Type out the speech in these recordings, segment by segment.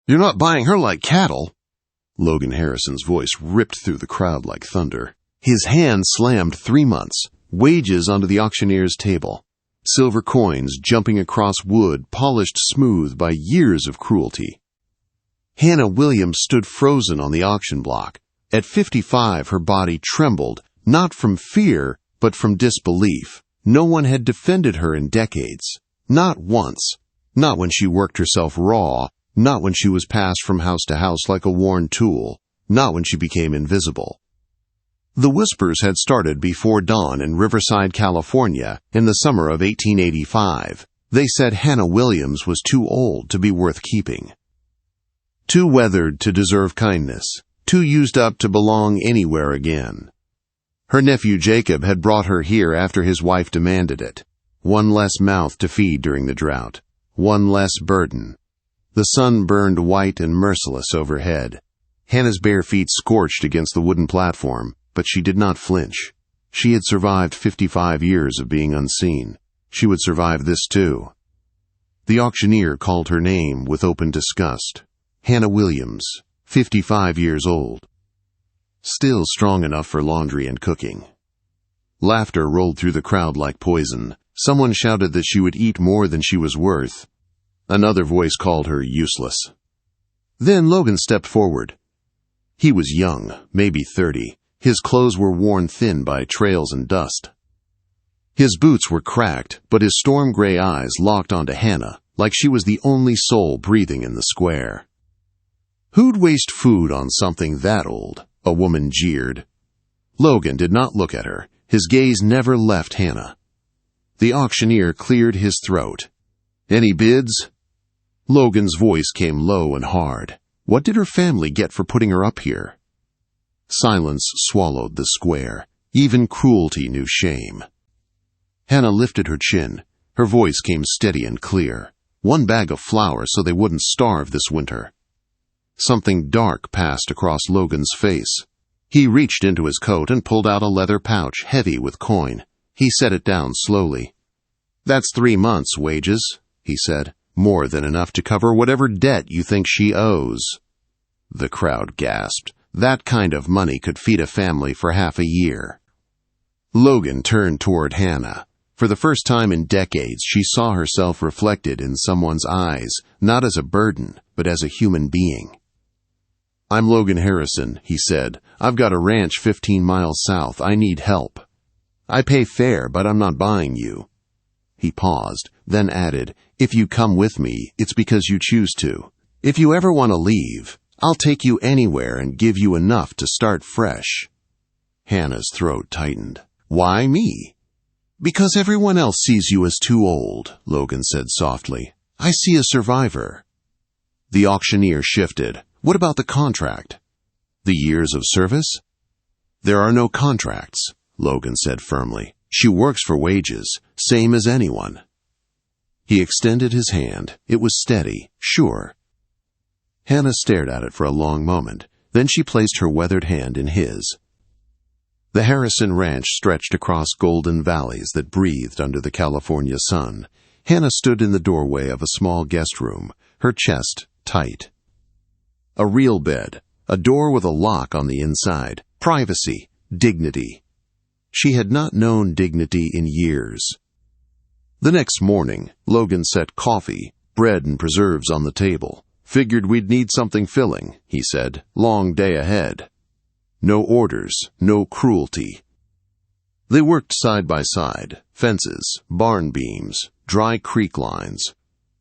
You're not buying her like cattle." Logan Harrison's voice ripped through the crowd like thunder. His hand slammed 3 months, wages onto the auctioneer's table. Silver coins jumping across wood polished smooth by years of cruelty. Hannah Williams stood frozen on the auction block. At 55, her body trembled, not from fear, but from disbelief. No one had defended her in decades. Not once. Not when she worked herself raw. Not when she was passed from house to house like a worn tool. Not when she became invisible. The whispers had started before dawn in Riverside, California, in the summer of 1885. They said Hannah Williams was too old to be worth keeping. Too weathered to deserve kindness. Too used up to belong anywhere again. Her nephew Jacob had brought her here after his wife demanded it. One less mouth to feed during the drought. One less burden. The sun burned white and merciless overhead. Hannah's bare feet scorched against the wooden platform, but she did not flinch. She had survived 55 years of being unseen. She would survive this too. The auctioneer called her name with open disgust. Hannah Williams, 55 years old. Still strong enough for laundry and cooking. Laughter rolled through the crowd like poison. Someone shouted that she would eat more than she was worth. Another voice called her useless. Then Logan stepped forward. He was young, maybe 30. His clothes were worn thin by trails and dust. His boots were cracked, but his storm gray eyes locked onto Hannah, like she was the only soul breathing in the square. "Who'd waste food on something that old?" a woman jeered. Logan did not look at her. His gaze never left Hannah. The auctioneer cleared his throat. "Any bids?" Logan's voice came low and hard. What did her family get for putting her up here? Silence swallowed the square. Even cruelty knew shame. Hannah lifted her chin. Her voice came steady and clear. 1 bag of flour so they wouldn't starve this winter. Something dark passed across Logan's face. He reached into his coat and pulled out a leather pouch heavy with coin. He set it down slowly. "That's 3 months' wages," he said. "More than enough to cover whatever debt you think she owes." The crowd gasped. That kind of money could feed a family for half a year. Logan turned toward Hannah. For the first time in decades, she saw herself reflected in someone's eyes, not as a burden, but as a human being. "I'm Logan Harrison," he said. "I've got a ranch 15 miles south. I need help. I pay fair, but I'm not buying you." He paused, then added, "If you come with me, it's because you choose to. If you ever want to leave, I'll take you anywhere and give you enough to start fresh." Hannah's throat tightened. "Why me?" "Because everyone else sees you as too old," Logan said softly. "I see a survivor." The auctioneer shifted. "What about the contract? The years of service?" "There are no contracts," Logan said firmly. "She works for wages, same as anyone." He extended his hand. It was steady, sure. Hannah stared at it for a long moment. Then she placed her weathered hand in his. The Harrison Ranch stretched across golden valleys that breathed under the California sun. Hannah stood in the doorway of a small guest room, her chest tight. A real bed, a door with a lock on the inside, privacy, dignity. She had not known dignity in years. The next morning, Logan set coffee, bread and preserves on the table. "Figured we'd need something filling," he said. "Long day ahead." No orders, no cruelty. They worked side by side, fences, barn beams, dry creek lines.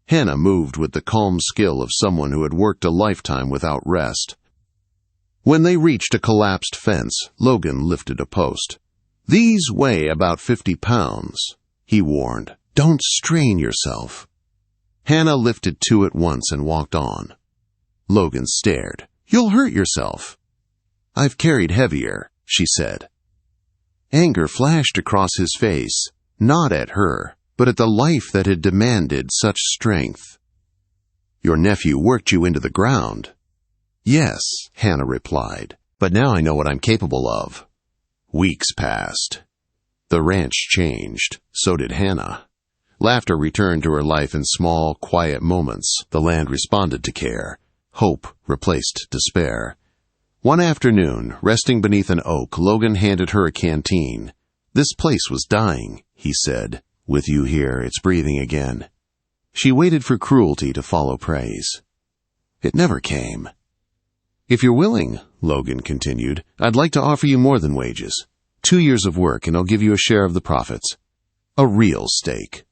Hannah moved with the calm skill of someone who had worked a lifetime without rest. When they reached a collapsed fence, Logan lifted a post. "These weigh about 50 pounds, he warned. "Don't strain yourself." Hannah lifted 2 at once and walked on. Logan stared. "You'll hurt yourself." "I've carried heavier," she said. Anger flashed across his face, not at her, but at the life that had demanded such strength. "Your nephew worked you into the ground." "Yes," Hannah replied, "but now I know what I'm capable of." Weeks passed. The ranch changed. So did Hannah. Laughter returned to her life in small, quiet moments. The land responded to care. Hope replaced despair. One afternoon, resting beneath an oak, Logan handed her a canteen. "This place was dying," he said. "With you here, it's breathing again." She waited for cruelty to follow praise. It never came. "If you're willing," Logan continued, "I'd like to offer you more than wages. 2 years of work, and I'll give you a share of the profits. A real stake."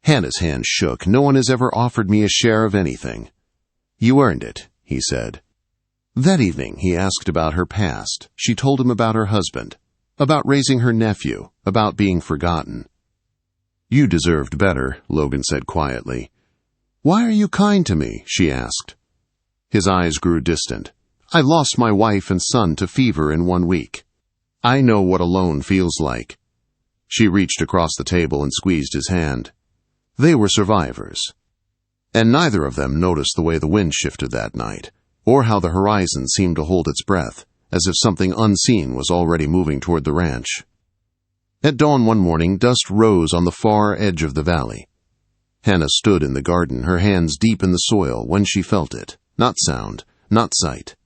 Hannah's hand shook. "No one has ever offered me a share of anything." "You earned it," he said. That evening, he asked about her past. She told him about her husband, about raising her nephew, about being forgotten. "You deserved better," Logan said quietly. "Why are you kind to me?" she asked. His eyes grew distant. "I lost my wife and son to fever in 1 week. I know what alone feels like." She reached across the table and squeezed his hand. They were survivors. And neither of them noticed the way the wind shifted that night, or how the horizon seemed to hold its breath, as if something unseen was already moving toward the ranch. At dawn one morning, dust rose on the far edge of the valley. Hannah stood in the garden, her hands deep in the soil, when she felt it. Not sound, not sight.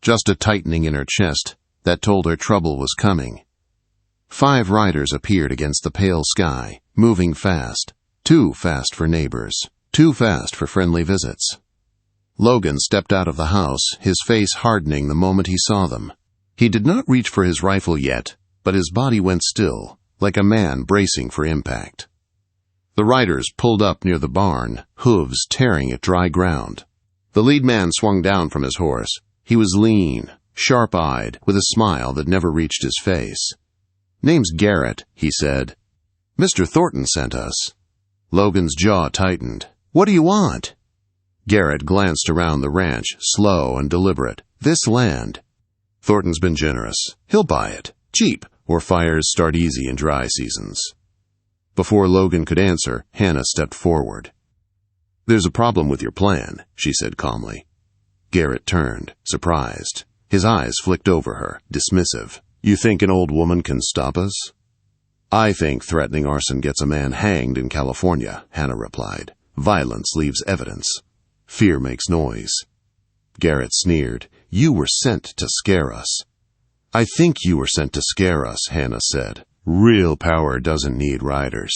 Just a tightening in her chest that told her trouble was coming. 5 riders appeared against the pale sky, moving fast. Too fast for neighbors. Too fast for friendly visits. Logan stepped out of the house, his face hardening the moment he saw them. He did not reach for his rifle yet, but his body went still, like a man bracing for impact. The riders pulled up near the barn, hooves tearing at dry ground. The lead man swung down from his horse. He was lean, sharp-eyed, with a smile that never reached his face. "Name's Garrett," he said. "Mr. Thornton sent us." Logan's jaw tightened. "What do you want?" Garrett glanced around the ranch, slow and deliberate. "This land." "Thornton's been generous. He'll buy it. Cheap, or fires start easy in dry seasons." Before Logan could answer, Hannah stepped forward. "There's a problem with your plan," she said calmly. Garrett turned, surprised. His eyes flicked over her, dismissive. "You think an old woman can stop us?" "I think threatening arson gets a man hanged in California," Hannah replied. "Violence leaves evidence. Fear makes noise." Garrett sneered. "You were sent to scare us." "I think you were sent to scare us," Hannah said. "Real power doesn't need riders."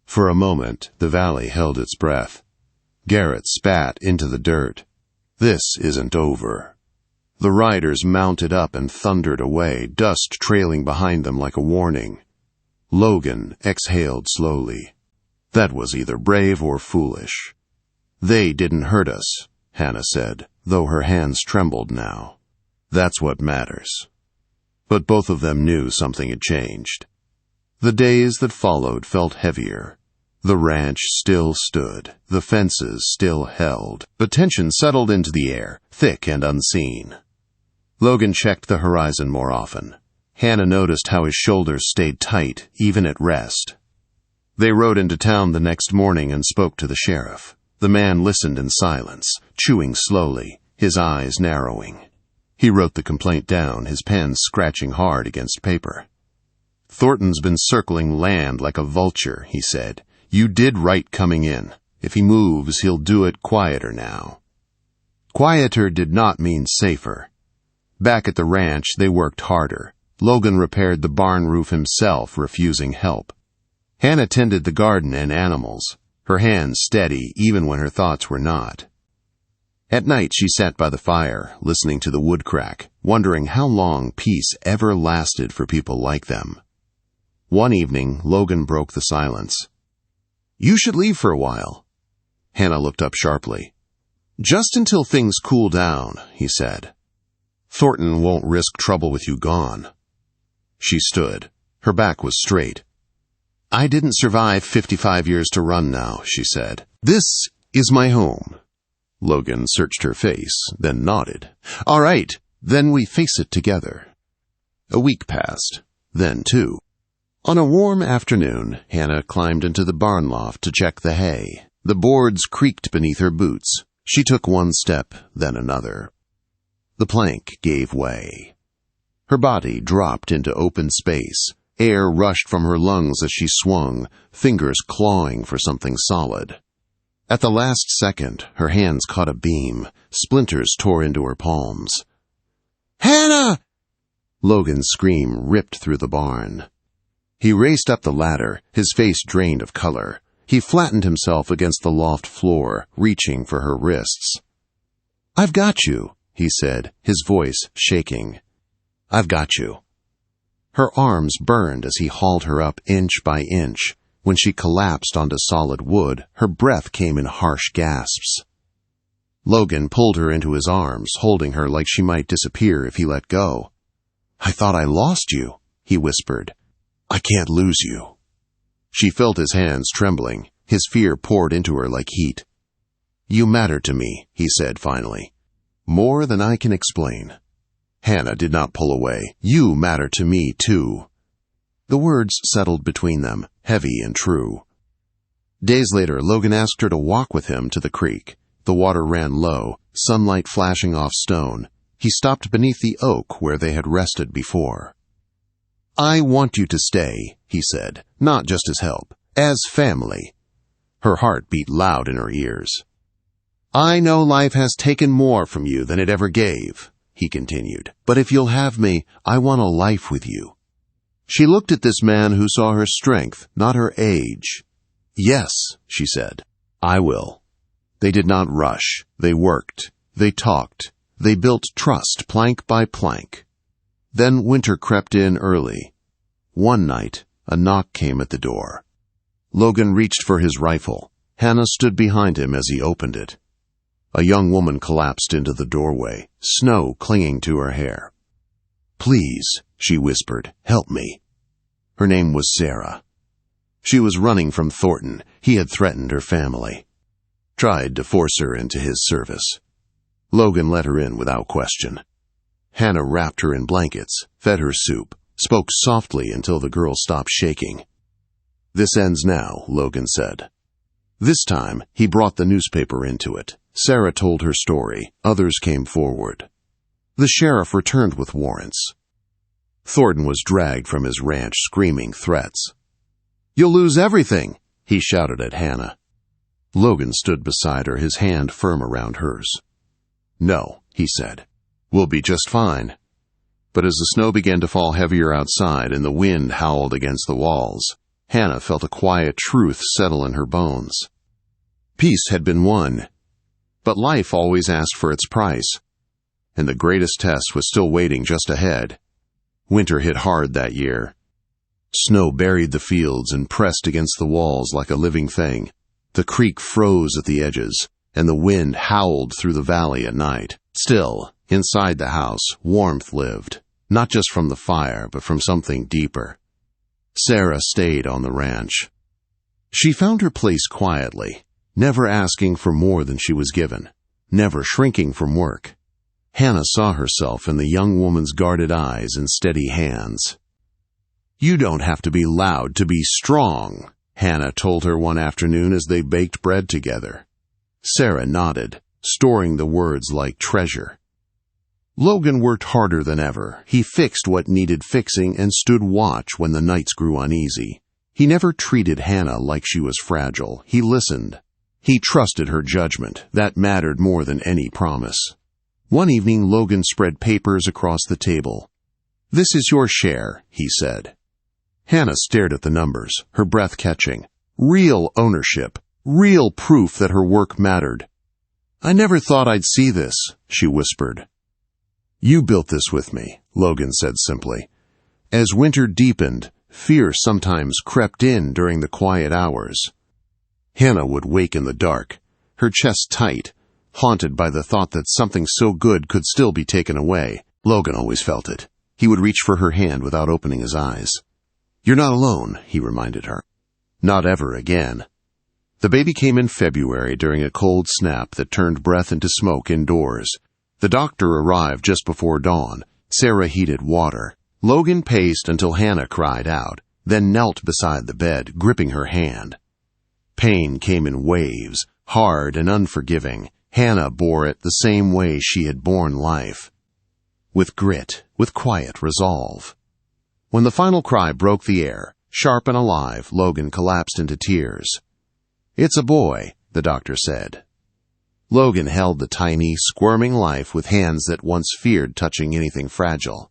For a moment, the valley held its breath. Garrett spat into the dirt. "This isn't over." The riders mounted up and thundered away, dust trailing behind them like a warning. Logan exhaled slowly. That was either brave or foolish. "They didn't hurt us," Hannah said, though her hands trembled now. "That's what matters." But both of them knew something had changed. The days that followed felt heavier. The ranch still stood, the fences still held, but tension settled into the air, thick and unseen. Logan checked the horizon more often. Hannah noticed how his shoulders stayed tight, even at rest. They rode into town the next morning and spoke to the sheriff. The man listened in silence, chewing slowly, his eyes narrowing. He wrote the complaint down, his pen scratching hard against paper. "Thornton's been circling land like a vulture," he said. "You did right coming in. If he moves, he'll do it quieter now." Quieter did not mean safer. Back at the ranch, they worked harder. Logan repaired the barn roof himself, refusing help. Hannah tended the garden and animals, her hands steady even when her thoughts were not. At night, she sat by the fire, listening to the wood crack, wondering how long peace ever lasted for people like them. One evening, Logan broke the silence. "You should leave for a while." Hannah looked up sharply. "Just until things cool down," he said. "Thornton won't risk trouble with you gone." She stood. Her back was straight. "I didn't survive 55 years to run now," she said. "This is my home." Logan searched her face, then nodded. "All right, then we face it together." A week passed, then 2. On a warm afternoon, Hannah climbed into the barn loft to check the hay. The boards creaked beneath her boots. She took one step, then another. The plank gave way. Her body dropped into open space. Air rushed from her lungs as she swung, fingers clawing for something solid. At the last second, her hands caught a beam. Splinters tore into her palms. "Hannah!" Logan's scream ripped through the barn. He raced up the ladder, his face drained of color. He flattened himself against the loft floor, reaching for her wrists. "I've got you," he said, his voice shaking. "I've got you." Her arms burned as he hauled her up inch by inch. When she collapsed onto solid wood, her breath came in harsh gasps. Logan pulled her into his arms, holding her like she might disappear if he let go. "I thought I lost you," he whispered. "I can't lose you." She felt his hands trembling. His fear poured into her like heat. "You matter to me," he said finally. "More than I can explain." Hannah did not pull away. "You matter to me, too." The words settled between them, heavy and true. Days later, Logan asked her to walk with him to the creek. The water ran low, sunlight flashing off stone. He stopped beneath the oak where they had rested before. "I want you to stay," he said, "not just as help, as family." Her heart beat loud in her ears. "I know life has taken more from you than it ever gave," he continued, "but if you'll have me, I want a life with you." She looked at this man who saw her strength, not her age. "Yes," she said, "I will." They did not rush. They worked. They talked. They built trust plank by plank. Then winter crept in early. One night, a knock came at the door. Logan reached for his rifle. Hannah stood behind him as he opened it. A young woman collapsed into the doorway, snow clinging to her hair. "Please," she whispered, "help me." Her name was Sarah. She was running from Thornton. He had threatened her family. Tried to force her into his service. Logan let her in without question. Hannah wrapped her in blankets, fed her soup, spoke softly until the girl stopped shaking. "This ends now," Logan said. This time, he brought the newspaper into it. Sarah told her story. Others came forward. The sheriff returned with warrants. Thornton was dragged from his ranch screaming threats. "You'll lose everything," he shouted at Hannah. Logan stood beside her, his hand firm around hers. "No," he said. "We'll be just fine." But as the snow began to fall heavier outside and the wind howled against the walls, Hannah felt a quiet truth settle in her bones. Peace had been won, but life always asked for its price. And the greatest test was still waiting just ahead. Winter hit hard that year. Snow buried the fields and pressed against the walls like a living thing. The creek froze at the edges, and the wind howled through the valley at night. Still, inside the house, warmth lived, not just from the fire, but from something deeper. Sarah stayed on the ranch. She found her place quietly, never asking for more than she was given, never shrinking from work. Hannah saw herself in the young woman's guarded eyes and steady hands. "You don't have to be loud to be strong," Hannah told her one afternoon as they baked bread together. Sarah nodded, storing the words like treasure. Logan worked harder than ever. He fixed what needed fixing and stood watch when the nights grew uneasy. He never treated Hannah like she was fragile. He listened. He trusted her judgment. That mattered more than any promise. One evening, Logan spread papers across the table. "This is your share," he said. Hannah stared at the numbers, her breath catching. Real ownership, real proof that her work mattered. "I never thought I'd see this," she whispered. "You built this with me," Logan said simply. As winter deepened, fear sometimes crept in during the quiet hours. Hannah would wake in the dark, her chest tight, haunted by the thought that something so good could still be taken away. Logan always felt it. He would reach for her hand without opening his eyes. "You're not alone," he reminded her. Not ever again. The baby came in February during a cold snap that turned breath into smoke indoors. The doctor arrived just before dawn. Sarah heated water. Logan paced until Hannah cried out, then knelt beside the bed, gripping her hand. Pain came in waves, hard and unforgiving. Hannah bore it the same way she had borne life. With grit, with quiet resolve. When the final cry broke the air, sharp and alive, Logan collapsed into tears. "It's a boy," the doctor said. Logan held the tiny, squirming life with hands that once feared touching anything fragile.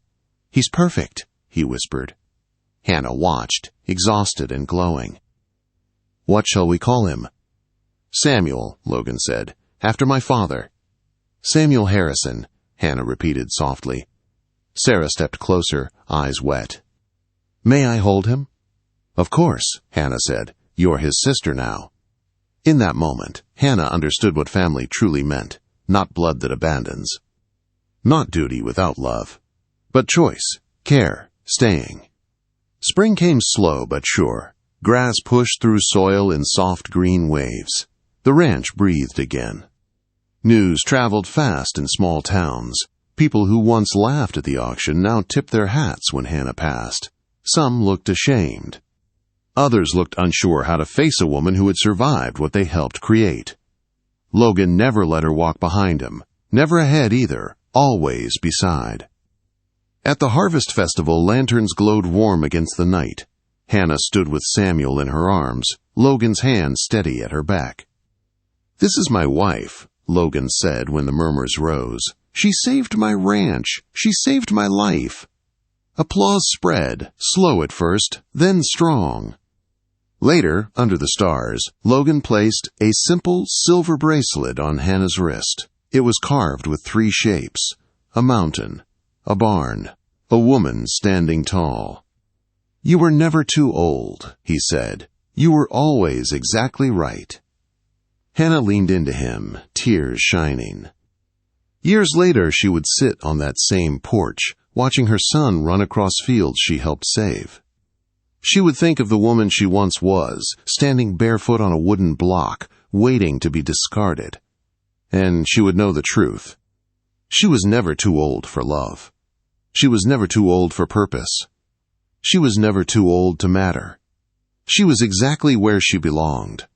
"He's perfect," he whispered. Hannah watched, exhausted and glowing. "What shall we call him?" "Samuel," Logan said. "After my father." "Samuel Harrison," Hannah repeated softly. Sarah stepped closer, eyes wet. "May I hold him?" "Of course," Hannah said. "You're his sister now." In that moment, Hannah understood what family truly meant. Not blood that abandons. Not duty without love. But choice, care, staying. Spring came slow but sure. Grass pushed through soil in soft green waves. The ranch breathed again. News traveled fast in small towns. People who once laughed at the auction now tipped their hats when Hannah passed. Some looked ashamed. Others looked unsure how to face a woman who had survived what they helped create. Logan never let her walk behind him. Never ahead either. Always beside. At the Harvest Festival, lanterns glowed warm against the night. Hannah stood with Samuel in her arms, Logan's hand steady at her back. "This is my wife," Logan said when the murmurs rose. "She saved my ranch. She saved my life." Applause spread, slow at first, then strong. Later, under the stars, Logan placed a simple silver bracelet on Hannah's wrist. It was carved with 3 shapes: a mountain, a barn, a woman standing tall. "You were never too old," he said. "You were always exactly right." Hannah leaned into him, tears shining. Years later, she would sit on that same porch, watching her son run across fields she helped save. She would think of the woman she once was, standing barefoot on a wooden block, waiting to be discarded. And she would know the truth. She was never too old for love. She was never too old for purpose. She was never too old to matter. She was exactly where she belonged,